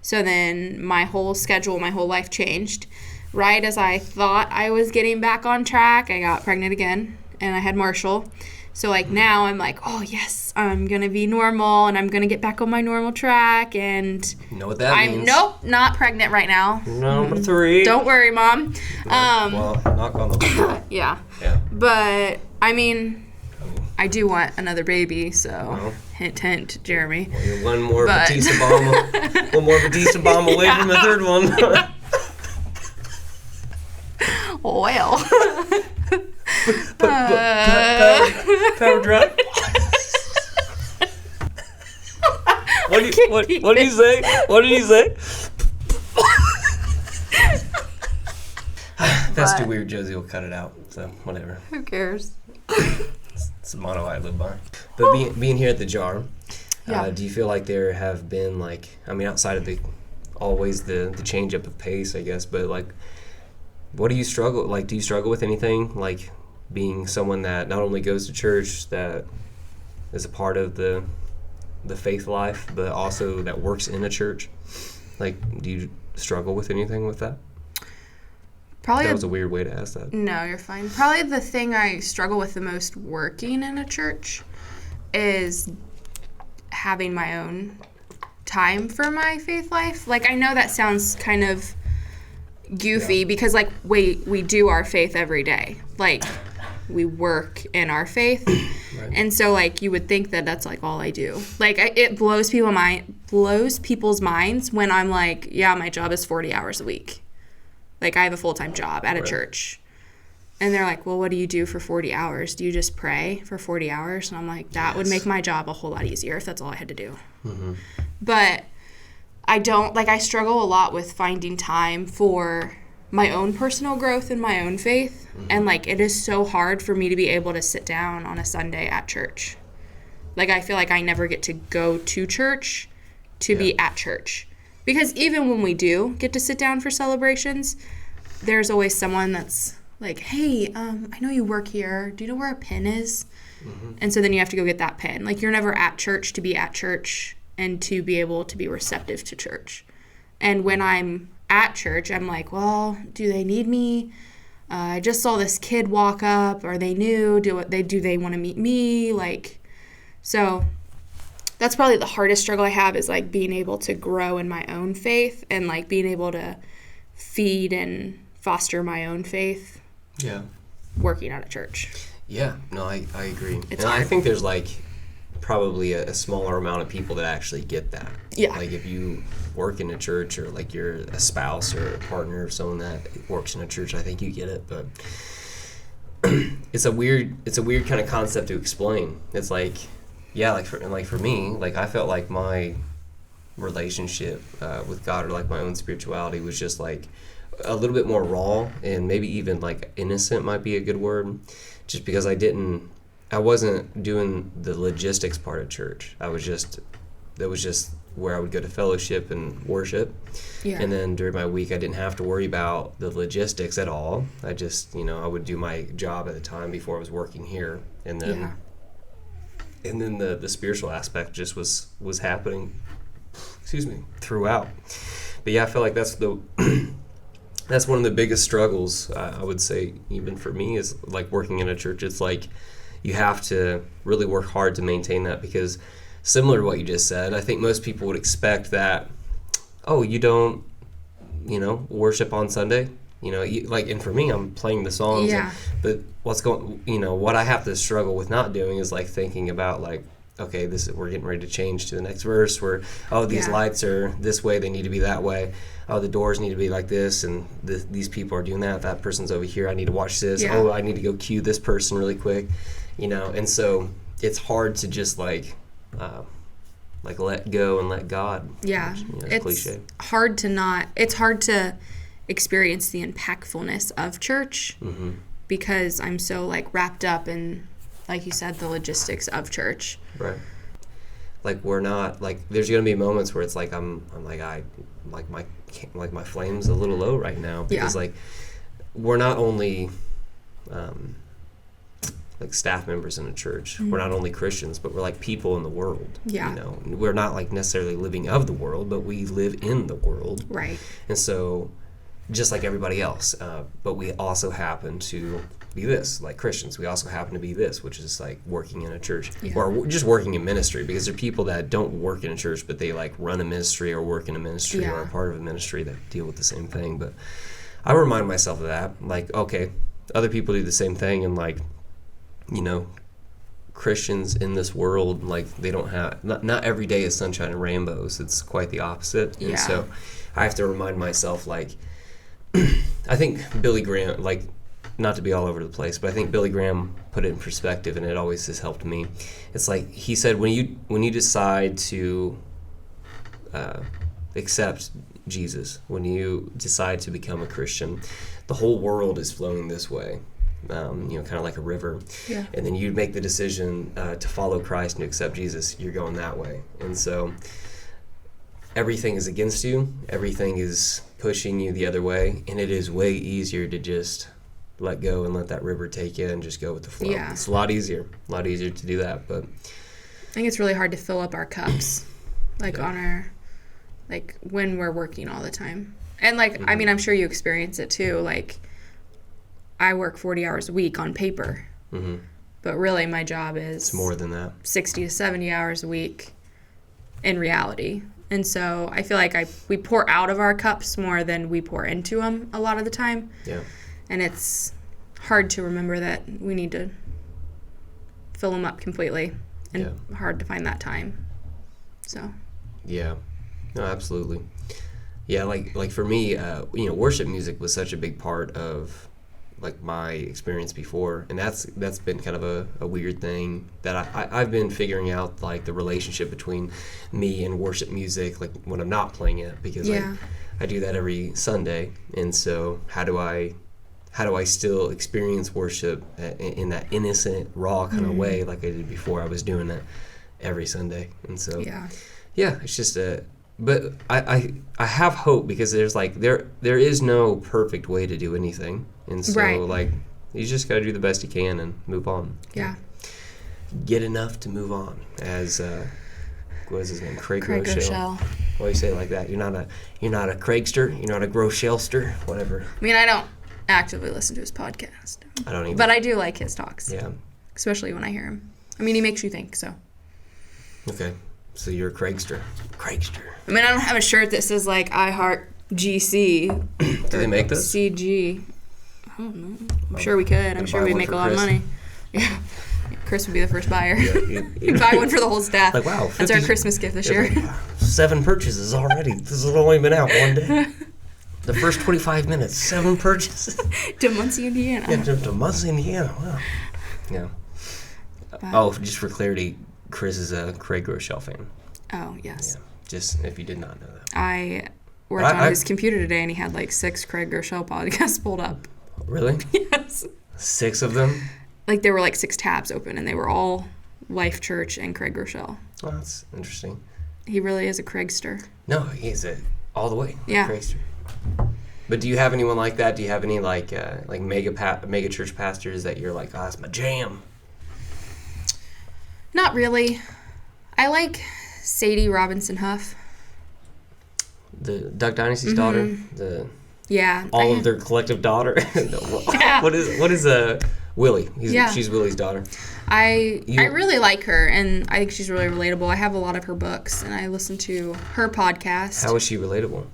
So then my whole schedule, my whole life changed. Right as I thought I was getting back on track, I got pregnant again, and I had Marshall. So now I'm oh yes, I'm going to be normal, and I'm going to get back on my normal track, and you know what that means? Nope, not pregnant right now. Number 3. Don't worry, Mom. Well, knock on the wood. Yeah. Yeah. But, I do want another baby, so hint, hint, Jeremy. Well, you're one more Batista bomb away from the third one. Well. Power drop. What did he say? What did he say? That's too weird. Josie will cut it out, so whatever. Who cares? It's a motto I live by. But being here at the jar, do you feel like there have been outside of always the change up of pace, I guess, but what do you struggle? Do you struggle with anything being someone that not only goes to church, that is a part of the faith life, but also that works in a church? Do you struggle with anything with that? Probably that was a weird way to ask that. No, you're fine. Probably the thing I struggle with the most working in a church is having my own time for my faith life. I know that sounds kind of goofy, because we do our faith every day. We work in our faith. Right. And so you would think that that's all I do. It blows people's minds when I'm my job is 40 hours a week. I have a full-time job at a church. And they're well, what do you do for 40 hours? Do you just pray for 40 hours? And I'm that would make my job a whole lot easier if that's all I had to do. Mm-hmm. But I don't, I struggle a lot with finding time for my own personal growth and my own faith. Mm-hmm. And it is so hard for me to be able to sit down on a Sunday at church. I feel I never get to go to church to be at church. Because even when we do get to sit down for celebrations, there's always someone that's hey, I know you work here. Do you know where a pin is? Mm-hmm. And so then you have to go get that pin. You're never at church to be at church and to be able to be receptive to church. And when I'm at church, I'm well, do they need me? I just saw this kid walk up. Are they new? Do they want to meet me? So that's probably the hardest struggle I have, is being able to grow in my own faith and being able to feed and foster my own faith. Yeah. Working at a church. Yeah. No, I agree. It's and hard. I think there's probably a smaller amount of people that actually get that. Yeah. If you work in a church, or you're a spouse or a partner of someone that works in a church, I think you get it. But it's a weird kind of concept to explain. It's for me, I felt my relationship with God, or my own spirituality, was just a little bit more raw, and maybe even innocent might be a good word, just because I wasn't doing the logistics part of church. That was just where I would go to fellowship and worship. Yeah. And then during my week, I didn't have to worry about the logistics at all. I just, I would do my job at the time before I was working here, and then. Yeah. And then the spiritual aspect just was happening, throughout. But yeah, I feel that's that's one of the biggest struggles, I would say, even for me, is working in a church. It's you have to really work hard to maintain that, because similar to what you just said, I think most people would expect that, oh, you don't, worship on Sunday? and for me, I'm playing the songs. Yeah. But what I have to struggle with not doing is like thinking about like, okay, we're getting ready to change to the next verse where, these lights are this way, they need to be that way. Oh, the doors need to be like this, and these people are doing that. That person's over here. I need to watch this. Yeah. Oh, I need to go cue this person really quick, And so it's hard to just like let go and let God. Yeah, which, it's cliche. hard to It's hard to experience the impactfulness of church because I'm so like wrapped up in, like you said, the logistics of church. Right. Like we're not like there's gonna be moments where it's like I'm like my flame's a little low right now because like we're not only like staff members in a church. We're not only Christians, but we're like people in the world. Yeah. We're not like necessarily living of the world, but we live in the world. Right. And so just like everybody else, but we also happen to be this, like Christians. We also happen to be this, which is like working in a church or just working in ministry, because there are people that don't work in a church, but they like run a ministry or work in a ministry or are part of a ministry that deal with the same thing. But I remind myself of that, like, okay, other people do the same thing, and like, Christians in this world, like they don't have, not every day is sunshine and rainbows. It's quite the opposite. And so I have to remind myself, like, I think Billy Graham, like, not to be all over the place, but I think Billy Graham put it in perspective, and it always has helped me. It's like he said, when you decide to accept Jesus, when you decide to become a Christian, the whole world is flowing this way, kind of like a river. Yeah. And then you make the decision to follow Christ and to accept Jesus, you're going that way. And so everything is against you, everything is pushing you the other way, and it is way easier to just let go and let that river take you and just go with the flow. Yeah. It's a lot easier to do that. But I think it's really hard to fill up our cups, like on our, like when we're working all the time. And like, I mean, I'm sure you experience it too. Like, I work 40 hours a week on paper, but really my job is it's more than that, 60 to 70 hours a week in reality. And so I feel like we pour out of our cups more than we pour into them a lot of the time. Yeah. And it's hard to remember that we need to fill them up completely, and hard to find that time. So. Yeah. No, absolutely. Yeah, like for me, worship music was such a big part of like my experience before, and that's been kind of a weird thing that I've been figuring out, like the relationship between me and worship music, like when I'm not playing it, because I do that every Sunday, and so how do I still experience worship in that innocent, raw kind of way like I did before? I was doing it every Sunday, and so it's just but I have hope, because there's like there is no perfect way to do anything, and so like you just got to do the best you can and move on. Yeah. Get enough to move on, as what is his name? Craig Rochelle. Why you say it like that? You're not a Craigster. You're not a Grochelster. Whatever. I mean, I don't actively listen to his podcast. I don't either. But I do like his talks. Yeah. Especially when I hear him. I mean, he makes you think, so. Okay. So you're a Craigster. I mean, I don't have a shirt that says, like, I heart GC. Do they make this? CG. I don't know. I'm sure we could. I'm sure we'd make a lot of money. Yeah. Chris would be the first buyer. Yeah, He'd buy one for the whole staff. Like, wow. That's our Christmas gift this year. Like, 7 purchases already. This has only been out one day. The first 25 minutes, 7 purchases. To Muncie, Indiana. Yeah, to Muncie, Indiana. Wow. Yeah. Just for clarity, Chris is a Craig Rochelle fan. Oh, yes. Yeah. Just if you did not know that. I worked on his computer today, and he had like 6 Craig Rochelle podcasts pulled up. Really? Yes. 6 of them? Like, there were like 6 tabs open, and they were all Life Church and Craig Rochelle. Oh, that's interesting. He really is a Craigster. No, he's all the way. Yeah. Craigster. But do you have anyone like that? Do you have any like mega church pastors that you're like, that's my jam? Not really. I like Sadie Robinson Huff. The Duck Dynasty's daughter. All of their collective daughter. Yeah. What is Willie? She's Willie's daughter. I really like her, and I think she's really relatable. I have a lot of her books, and I listen to her podcast. How is she relatable?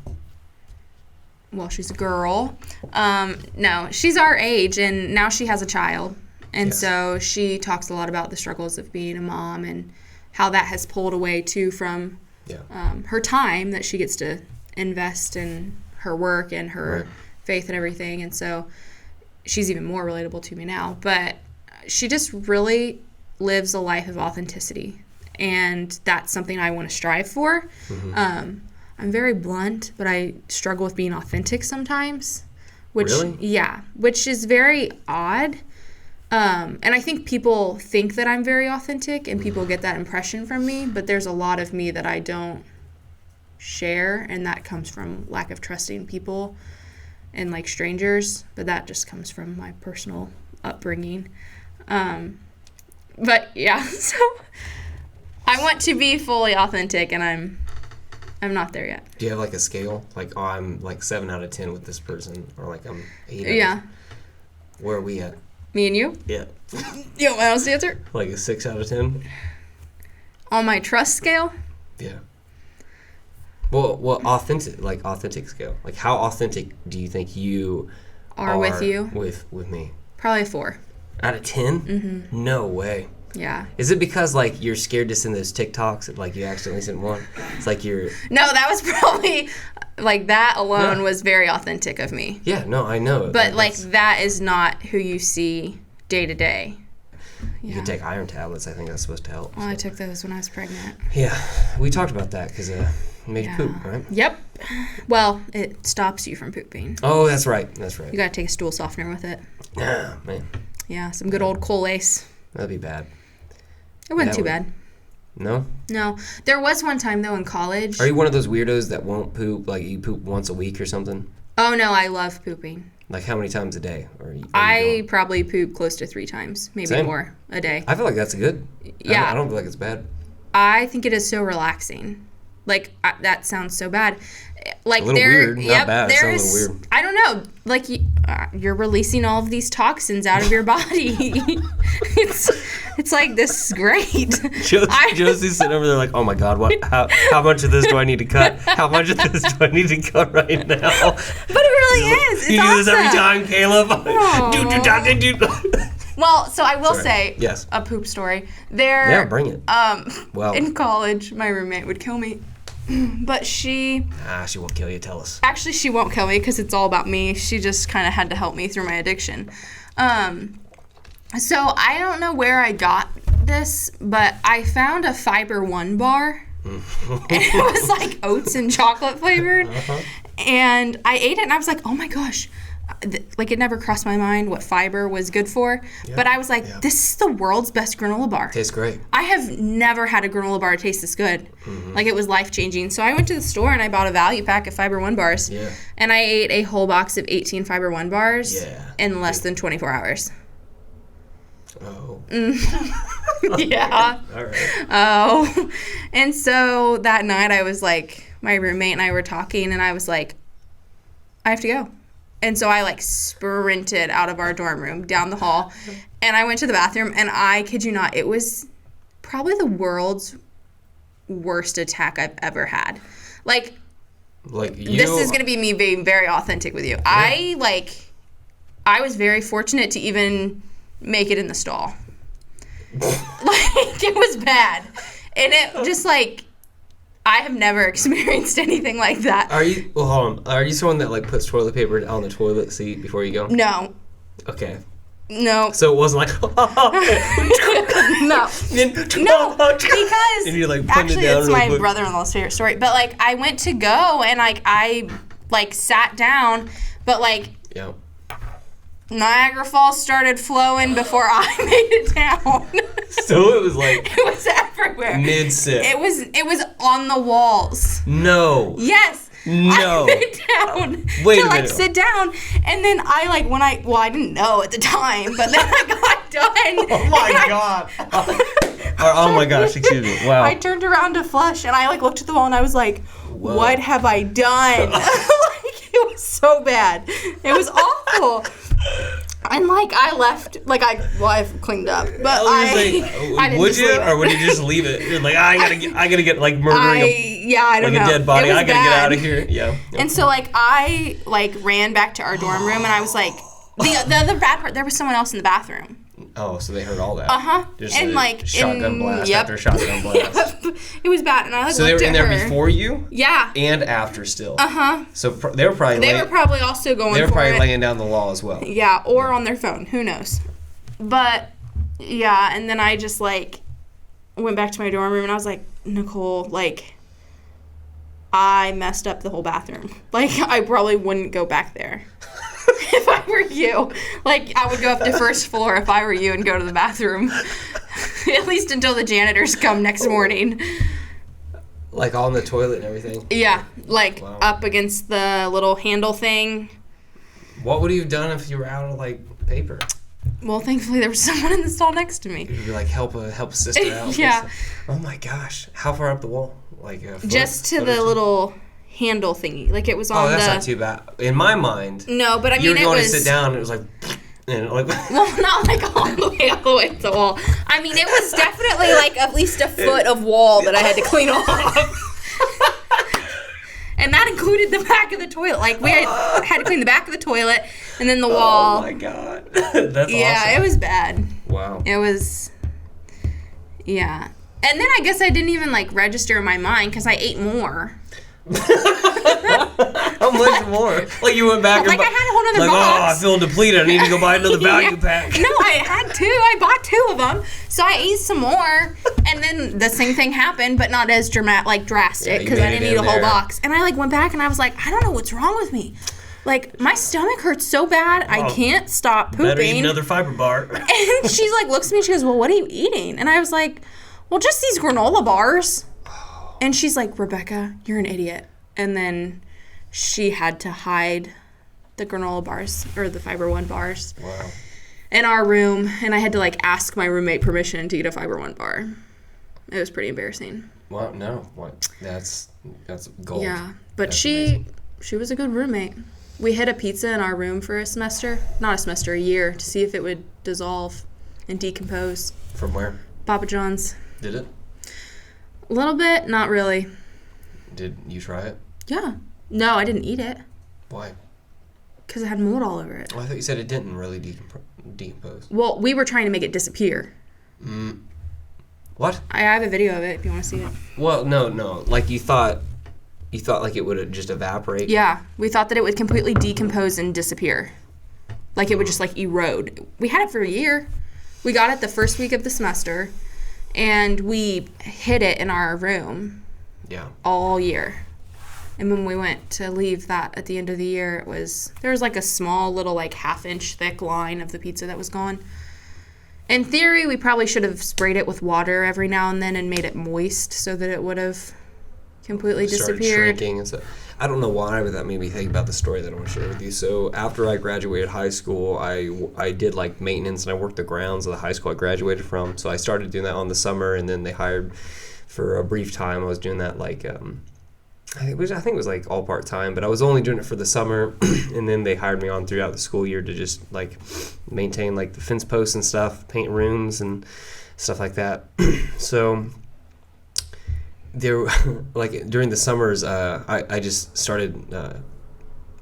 well, she's a girl. No, she's our age, and now she has a child. And so she talks a lot about the struggles of being a mom and how that has pulled away, too, from her time that she gets to invest in her work and her faith and everything. And so she's even more relatable to me now. But she just really lives a life of authenticity. And that's something I want to strive for. I'm very blunt, but I struggle with being authentic sometimes. Which is very odd. And I think people think that I'm very authentic, and people get that impression from me. But there's a lot of me that I don't share, and that comes from lack of trusting people and like strangers. But that just comes from my personal upbringing. But yeah, so I want to be fully authentic, and I'm not there yet. Do you have like a scale? Like, oh, I'm like 7 out of 10 with this person, or like I'm 8 Yeah. Where are we at? Me and you? Yeah. You want my honest answer? Like a 6 out of 10? On my trust scale? Yeah. Well, authentic scale. Like, how authentic do you think you are with you? With me? Probably a 4. Out of 10? Mm-hmm. No way. Yeah. Is it because, like, you're scared to send those TikToks that, like, you accidentally sent one? It's like you're... No, that was probably... Like, that alone was very authentic of me. Yeah, no, I know. But, like, that is not who you see day to day. You can take iron tablets. I think that's supposed to help. Well, I took those when I was pregnant. Yeah. We talked about that because it made you poop, right? Yep. Well, it stops you from pooping. Oh, that's right. You got to take a stool softener with it. Yeah, man. Yeah, some good old Colace. That'd be bad. It wasn't too bad. No? No. There was one time, though, in college. Are you one of those weirdos that won't poop? Like, you poop once a week or something? Oh, no, I love pooping. Like, how many times a day? I probably poop close to 3 times, maybe more a day. I feel like that's good. Yeah. I don't feel like it's bad. I think it is so relaxing. Like, that sounds so bad. Like, a little weird. Not bad. It sounds a little weird. I don't know. Like, you're releasing all of these toxins out of your body. It's like, this is great. Josie's sitting over there like, oh my God, how much of this do I need to cut? How much of this do I need to cut right now? But it really is. It's you do awesome. this every time, Caleb. Well, so I will say yes. A poop story. Yeah, bring it. In college, my roommate would kill me. But she won't kill you. Tell us. Actually, she won't kill me because it's all about me. She just kind of had to help me through my addiction. So I don't know where I got this, but I found a Fiber One bar. And it was like oats and chocolate flavored. And I ate it and I was like, oh my gosh. Like, it never crossed my mind what fiber was good for. Yeah, but I was like, this is the world's best granola bar. Tastes great. I have never had a granola bar taste this good. Like, it was life-changing. So I went to the store and I bought a value pack of Fiber One bars. Yeah. And I ate a whole box of 18 Fiber One bars in less than 24 hours. Oh. Yeah. All right. Oh. And so that night I was like, my roommate and I were talking and I was like, I have to go. And so I, like, sprinted out of our dorm room down the hall, and I went to the bathroom, and I kid you not, it was probably the world's worst attack I've ever had. Like this is going to be me being very authentic with you. Yeah. I was very fortunate to even make it in the stall. Like, it was bad. And it just, like... I have never experienced anything like that. Hold on. Are you someone that, like, puts toilet paper on the toilet seat before you go? No. Okay. No. So it wasn't like... No. Because... And you're like, actually, it's my brother-in-law's favorite story. But, like, I went to go and, like, I, like, sat down. But, like... Yeah. Niagara Falls started flowing before I made it down. So it was like... It was everywhere. Mid-sip. It was on the walls. No. Yes. No. I sat down sit down, and then I didn't know at the time, but then I got done. Oh my God. Oh my gosh, excuse me. Wow. I turned around to flush, and I, like, looked at the wall, and I was like, whoa. What have I done? Like, it was so bad. It was awful. And, like, I left, like, I've cleaned up, but I didn't would you, or would you just leave it? You're like, I gotta get like murdering Yeah, I don't know. Like a dead body. It was I gotta bad. get out of here. Yeah. And so, like, I, like, ran back to our dorm room, and I was like, the other bad part, there was someone else in the bathroom. Oh, so they heard all that. Uh-huh. Just And, like, shotgun blast after shotgun blast. Yep. It was bad, and I, like, So they looked were in at there her. before you? Yeah. And after still. Uh-huh. So they were probably They were probably also going for it. They were probably laying down the law as well. Yeah, or on their phone. Who knows? But, yeah, and then I just, like, went back to my dorm room, and I was like, Nicole, like, I messed up the whole bathroom. Like, I probably wouldn't go back there if I were you. Like, I would go up to first floor if I were you and go to the bathroom. At least until the janitors come next morning. Like on the toilet and everything? Yeah, like Wow. up against the little handle thing. What would you have done if you were out of, like, paper? Well, thankfully there was someone in the stall next to me. You'd be like, help a sister out. Yeah. Oh my gosh. How far up the wall? Like a foot, Just to foot or the two? little handle thingy. Like, it was on Oh, that's the... not too bad. In my mind, No, but I mean, you were it going was... to sit down and it was like, and like, Well, not like all the way to the wall. I mean, it was definitely like at least a foot of wall that I had to clean off. And that included the back of the toilet. Like, we had to clean the back of the toilet and then the wall. oh my god. That's Yeah, awesome. it was bad. Wow. It was... Yeah. And then I guess I didn't even, like, register in my mind because I ate more. How much more? Like you went back Like, and I had a whole nother like, box. oh, I feel depleted. I need to go buy another value Yeah. pack. No, I had two. I bought two of them. So I ate some more. And then the same thing happened, but not as drastic Yeah, you because I made it didn't eat in a whole there. box. And I, like, went back and I was like, I don't know what's wrong with me. Like, my stomach hurts so bad, I Oh, can't stop pooping. Better eat another fiber bar. And she's like, looks at me and she goes, well, what are you eating? And I was like, well, just these granola bars. And she's like, Rebekah, you're an idiot. And then she had to hide the granola bars, or the Fiber One bars, Wow. in our room. And I had to, like, ask my roommate permission to eat a Fiber One bar. It was pretty embarrassing. Well, no. What? That's gold. Yeah. But That's she was a good roommate. We hid a pizza in our room for a semester. Not a semester, a year, to see if it would dissolve and decompose. From where? Papa John's. Did it? A little bit, not really. Did you try it? Yeah. No, I didn't eat it. Why? Because it had mold all over it. Well, I thought you said it didn't really decompose. Well, we were trying to make it disappear. What? I have a video of it if you want to see it. Well, no. Like you thought like it would just evaporate. Yeah. We thought that it would completely decompose and disappear. Like it would just, like, erode. We had it for a year. We got it the first week of the semester. And we hid it in our room Yeah. all year. And when we went to leave that at the end of the year, there was like a small little, like, half-inch thick line of the pizza that was gone. In theory, we probably should have sprayed it with water every now and then and made it moist so that it would have completely Started disappeared. shrinking and stuff. I don't know why, but that made me think about the story that I want to share with you. So after I graduated high school, I did, like, maintenance, and I worked the grounds of the high school I graduated from. So I started doing that on the summer, and then they hired for a brief time. I was doing that, like, I think it was like all part-time, but I was only doing it for the summer, and then they hired me on throughout the school year to just, like, maintain, like, the fence posts and stuff, paint rooms and stuff like that. So there, like, during the summers, I just started, I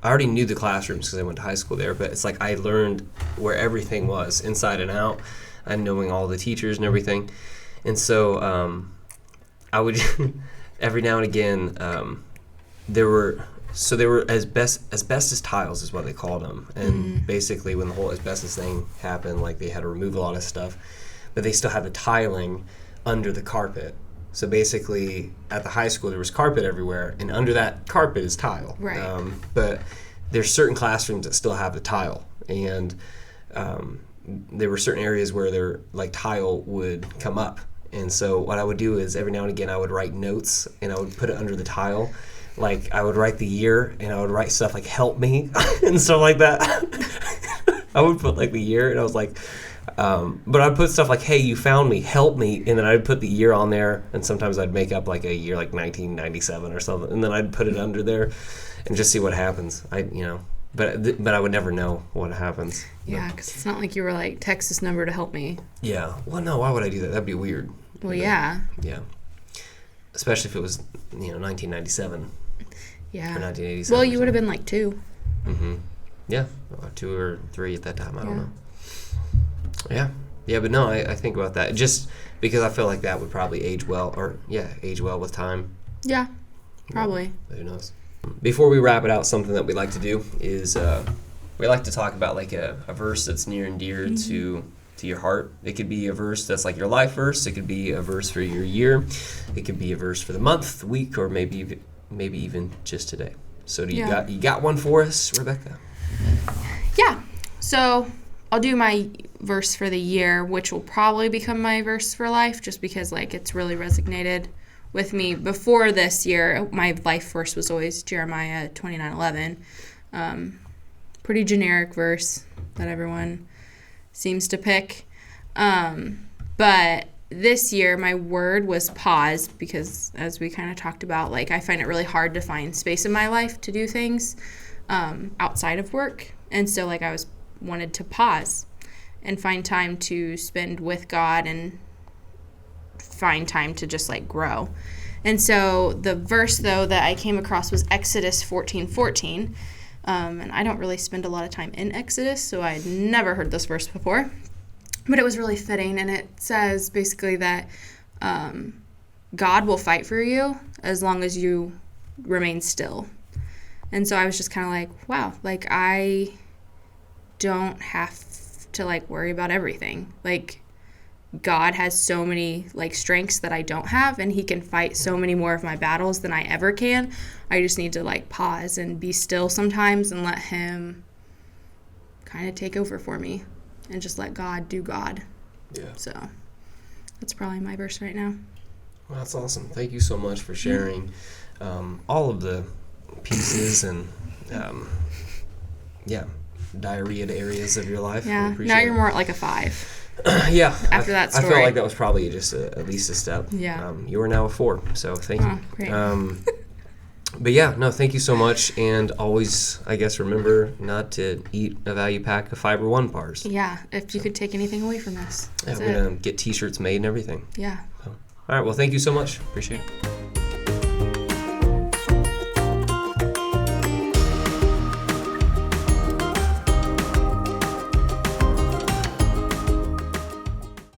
already knew the classrooms because I went to high school there, but it's like I learned where everything was, inside and out, and knowing all the teachers and everything. And so I would, every now and again, there were asbestos tiles is what they called them. And basically when the whole asbestos thing happened, like, they had to remove a lot of stuff, but they still had the tiling under the carpet. So basically, at the high school, there was carpet everywhere, and under that carpet is tile. Right. But there's certain classrooms that still have the tile, and there were certain areas where their, like, tile would come up. And so what I would do is every now and again I would write notes, and I would put it under the tile. Like, I would write the year, and I would write stuff like "help me" and stuff like that. I would put, like, the year, and I was like. But I'd put stuff like, hey, you found me, help me, and then I'd put the year on there, and sometimes I'd make up, like, a year, like 1997 or something, and then I'd put it under there and just see what happens. But I would never know what happens. Yeah, because it's not like you were like, text this number to help me. Yeah. Well, no, why would I do that? That'd be weird. Well, yeah. Yeah. especially if it was 1997 Yeah. or 1987. Well, you would have been like 2. Mm-hmm. Yeah, 2 or 3 at that time. I don't know. Yeah, but no, I think about that just because I feel like that would probably age well with time. Yeah, probably. Who knows? Before we wrap it out, something that we like to do is we like to talk about like a verse that's near and dear to your heart. It could be a verse that's like your life verse. It could be a verse for your year. It could be a verse for the month, the week, or maybe even just today. So you got one for us, Rebekah? Yeah. So I'll do my verse for the year, which will probably become my verse for life, just because like it's really resonated with me. Before this year, my life verse was always Jeremiah 29:11. Pretty generic verse that everyone seems to pick. But this year, my word was pause, because as we kind of talked about, like I find it really hard to find space in my life to do things outside of work. And so like I wanted to pause and find time to spend with God and find time to just like grow. And so the verse though that I came across was Exodus 14:14. And I don't really spend a lot of time in Exodus, so I'd never heard this verse before. But it was really fitting, and it says basically that God will fight for you as long as you remain still. And so I was just kind of like, wow, like I don't have to like worry about everything. Like God has so many like strengths that I don't have, and he can fight so many more of my battles than I ever can. I just need to like pause and be still sometimes and let him kind of take over for me and just let God do God. Yeah. So that's probably my verse right now. Well, that's awesome. Thank you so much for sharing all of the pieces and diarrhea areas of your life. Yeah. Now you're more at like a 5. Yeah. After that story. I felt like that was probably just at least a step. Yeah. You are now a 4, so thank you. Great. But yeah, no, thank you so much. And always, I guess, remember not to eat a value pack of Fiber One bars. Yeah, if you could take anything away from this. Yeah, we're going to get T-shirts made and everything. Yeah. So, all right, well, thank you so much. Appreciate it.